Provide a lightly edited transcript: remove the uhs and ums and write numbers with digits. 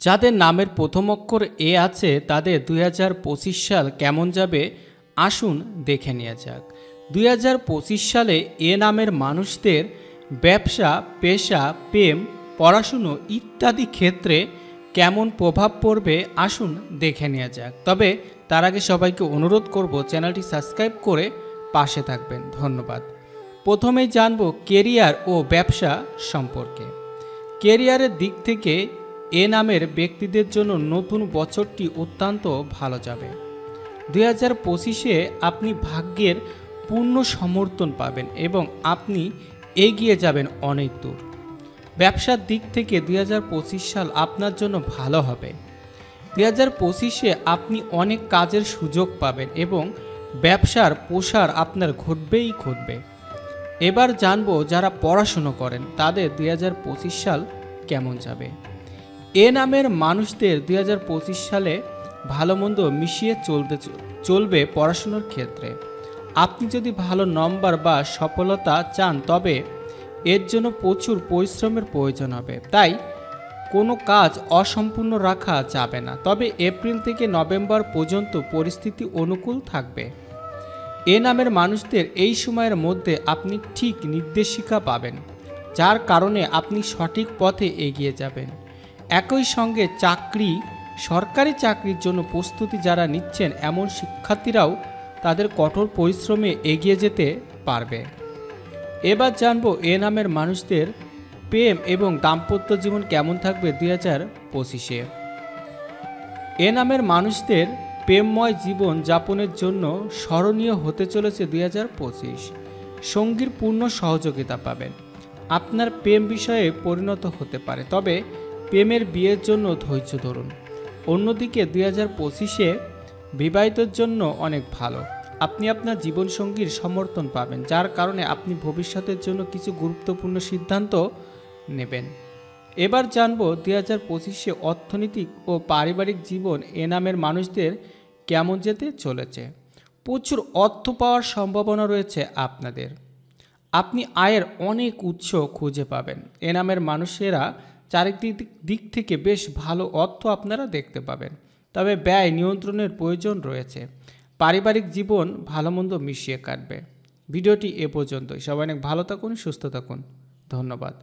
যাদের নামের প্রথম অক্ষর এ আছে তাদের 2025 সাল কেমন যাবে আসুন দেখে নেওয়া যাক। 2025 সালে এ নামের মানুষদের ব্যবসা, পেশা, প্রেম, পড়াশুনো ইত্যাদি ক্ষেত্রে কেমন প্রভাব পড়বে আসুন দেখে নেওয়া যাক। তবে তার আগে সবাইকে অনুরোধ করব চ্যানেলটি সাবস্ক্রাইব করে পাশে থাকবেন। ধন্যবাদ। প্রথমেই জানব কেরিয়ার ও ব্যবসা সম্পর্কে। কেরিয়ারের দিক থেকে এ নামের ব্যক্তিদের জন্য নতুন বছরটি অত্যন্ত ভালো যাবে। 2025-এ আপনি ভাগ্যের পূর্ণ সমর্থন পাবেন এবং আপনি এগিয়ে যাবেন অনেক দূর। ব্যবসার দিক থেকে 2025 সাল আপনার জন্য ভালো হবে। 2025-এ আপনি অনেক কাজের সুযোগ পাবেন এবং ব্যবসার প্রসার আপনার ঘটবে। এবার জানবো যারা পড়াশুনো করেন তাদের 2025 সাল কেমন যাবে। এ নামের মানুষদের 2025 সালে ভালো মন্দ মিশিয়ে চলবে পড়াশুনোর ক্ষেত্রে। আপনি যদি ভালো নম্বর বা সফলতা চান তবে এর জন্য প্রচুর পরিশ্রমের প্রয়োজন হবে, তাই কোনো কাজ অসম্পূর্ণ রাখা যাবে না। তবে এপ্রিল থেকে নভেম্বর পর্যন্ত পরিস্থিতি অনুকূল থাকবে। এ নামের মানুষদের এই সময়ের মধ্যে আপনি ঠিক নির্দেশিকা পাবেন, যার কারণে আপনি সঠিক পথে এগিয়ে যাবেন। একই সঙ্গে সরকারি চাকরির জন্য প্রস্তুতি যারা নিচ্ছেন এমন শিক্ষার্থীরাও তাদের কঠোর পরিশ্রমে এগিয়ে যেতে পারবে। এবার জানবো এ নামের মানুষদের প্রেম এবং দাম্পত্য জীবন কেমন থাকবে 2025-এ। এ নামের মানুষদের প্রেমময় জীবন যাপনের জন্য স্মরণীয় হতে চলেছে 2025। সঙ্গীর পূর্ণ সহযোগিতা পাবেন। আপনার প্রেম বিষয়ে পরিণত হতে পারে, তবে প্রেমের বিয়ের জন্য ধৈর্য ধরুন। অন্যদিকে 2025-এ বিবাহিতের জন্য অনেক ভালো। আপনি আপনার জীবনসঙ্গীর সমর্থন পাবেন, যার কারণে আপনি ভবিষ্যতের জন্য কিছু গুরুত্বপূর্ণ সিদ্ধান্ত নেবেন। এবার জানব 2025-এ অর্থনৈতিক ও পারিবারিক জীবন এ নামের মানুষদের কেমন যেতে চলেছে। প্রচুর অর্থ পাওয়ার সম্ভাবনা রয়েছে আপনাদের। আপনি আয়ের অনেক উৎস খুঁজে পাবেন। এ নামের মানুষেরা চারিদিক দিক থেকে বেশ ভালো অর্থ আপনারা দেখতে পাবেন, তবে ব্যয় নিয়ন্ত্রণের প্রয়োজন রয়েছে। পারিবারিক জীবন ভালো মন্দ মিশিয়ে কাটবে। ভিডিওটি এ পর্যন্তই। সবাই অনেক ভালো থাকুন, সুস্থ থাকুন। ধন্যবাদ।